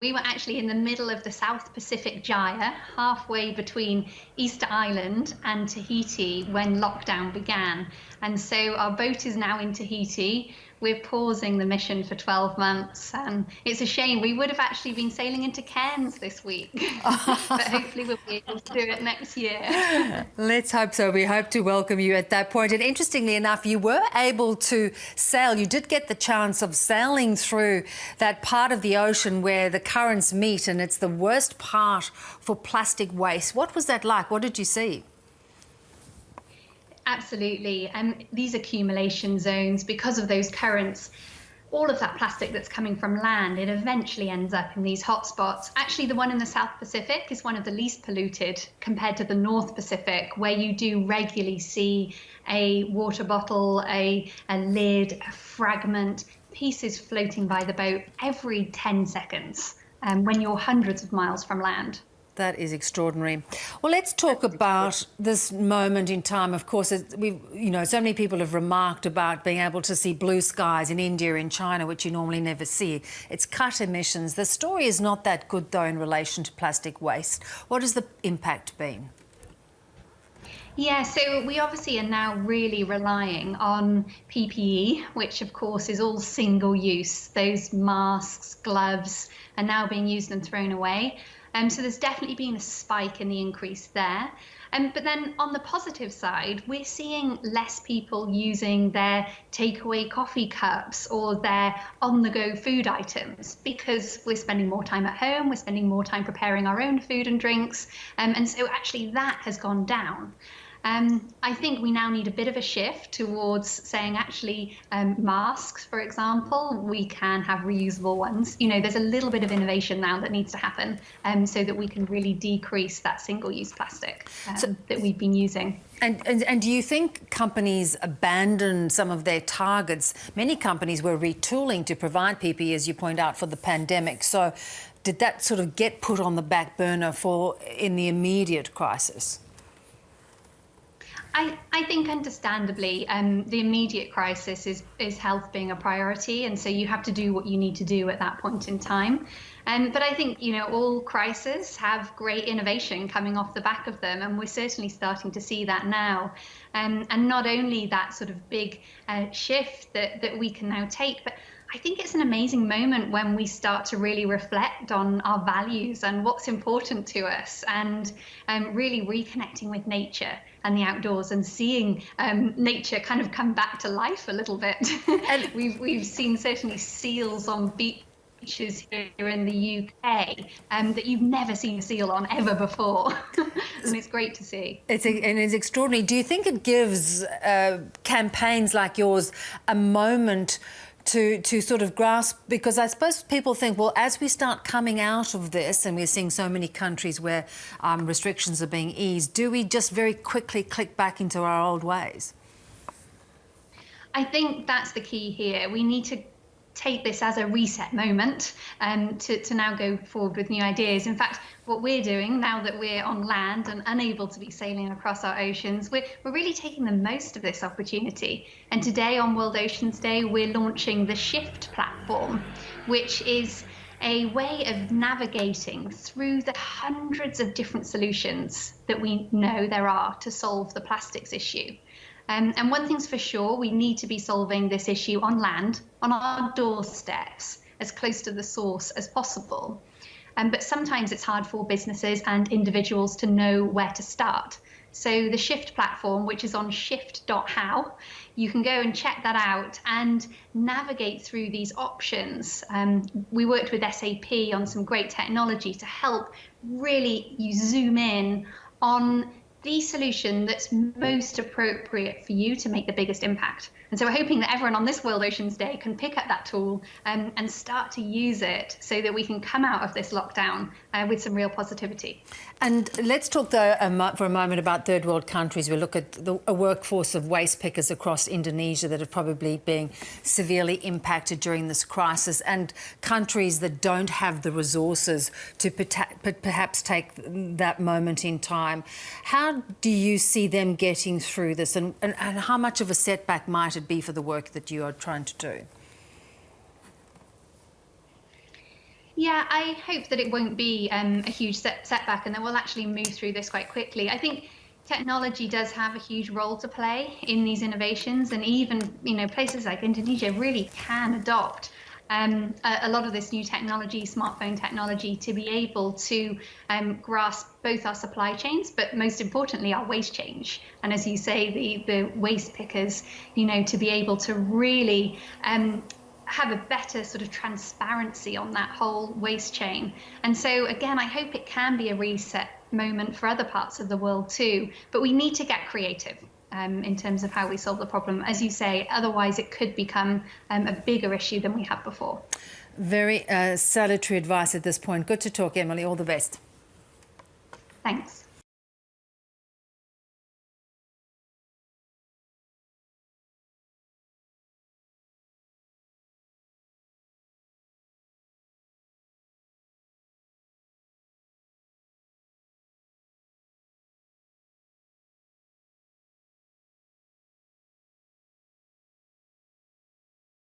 We were actually in the middle of the South Pacific Gyre, halfway between Easter Island and Tahiti when lockdown began. And so our boat is now in Tahiti. We're pausing the mission for 12 months. And it's a shame. We would have actually been sailing into Cairns this week, but hopefully we'll be able to do it next year. Let's hope so. We hope to welcome you at that point. And interestingly enough, you were able to sail. You did get the chance of sailing through that part of the ocean where the currents meet, and it's the worst part for plastic waste. What was that like? What did you see? Absolutely. These accumulation zones, because of those currents, all of that plastic that's coming from land, it eventually ends up in these hotspots. Actually, the one in the South Pacific is one of the least polluted compared to the North Pacific, where you do regularly see a water bottle, a lid, a fragment, pieces floating by the boat every 10 seconds when you're hundreds of miles from land. That is extraordinary. Well, let's talk about this moment in time. Of course, so many people have remarked about being able to see blue skies in India and China, which you normally never see. It's cut emissions. The story is not that good, though, in relation to plastic waste. What has the impact been? Yeah, so we obviously are now really relying on PPE, which of course is all single use. Those masks, gloves are now being used and thrown away. So there's definitely been a spike in the increase there. But then on the positive side, we're seeing less people using their takeaway coffee cups or their on-the-go food items because we're spending more time at home, we're spending more time preparing our own food and drinks. And so actually that has gone down. I think we now need a bit of a shift towards saying actually masks, for example, we can have reusable ones. There's a little bit of innovation now that needs to happen so that we can really decrease that single-use plastic that we've been using. And do you think companies abandon some of their targets? Many companies were retooling to provide PPE, as you point out, for the pandemic. So did that sort of get put on the back burner in the immediate crisis? I think understandably the immediate crisis is health being a priority, and so you have to do what you need to do at that point in time. But I think all crises have great innovation coming off the back of them, and we're certainly starting to see that now. And not only that sort of big shift that we can now take, but I think it's an amazing moment when we start to really reflect on our values and what's important to us, and really reconnecting with nature and the outdoors and seeing nature kind of come back to life a little bit. And we've seen certainly seals on beaches here in the UK that you've never seen a seal on ever before. And it's great to see. It's extraordinary. Do you think it gives campaigns like yours a moment to sort of grasp, because I suppose people think, well, as we start coming out of this, and we're seeing so many countries where restrictions are being eased, do we just very quickly click back into our old ways? I think that's the key here. We need to take this as a reset moment to now go forward with new ideas. In fact, what we're doing now that we're on land and unable to be sailing across our oceans, we're really taking the most of this opportunity. And today on World Oceans Day, we're launching the Shift platform, which is a way of navigating through the hundreds of different solutions that we know there are to solve the plastics issue. And one thing's for sure, we need to be solving this issue on land, on our doorsteps, as close to the source as possible. But sometimes it's hard for businesses and individuals to know where to start. So the Shift platform, which is on shift.how, you can go and check that out and navigate through these options. We worked with SAP on some great technology to help really you zoom in on the solution that's most appropriate for you to make the biggest impact. And so we're hoping that everyone on this World Oceans Day can pick up that tool and start to use it so that we can come out of this lockdown with some real positivity. And let's talk, though, for a moment about third world countries. We look at a workforce of waste pickers across Indonesia that have probably been severely impacted during this crisis, and countries that don't have the resources to perhaps take that moment in time. How do you see them getting through this, and how much of a setback might it be for the work that you are trying to do? Yeah, I hope that it won't be a huge setback and that we'll actually move through this quite quickly. I think technology does have a huge role to play in these innovations, and even places like Indonesia really can adopt a lot of this new technology, smartphone technology, to be able to grasp both our supply chains, but most importantly, our waste change. And as you say, the waste pickers, to be able to really have a better sort of transparency on that whole waste chain. And so again, I hope it can be a reset moment for other parts of the world too, but we need to get creative in terms of how we solve the problem. As you say, otherwise it could become a bigger issue than we have before. Very salutary advice at this point. Good to talk, Emily. All the best. Thanks.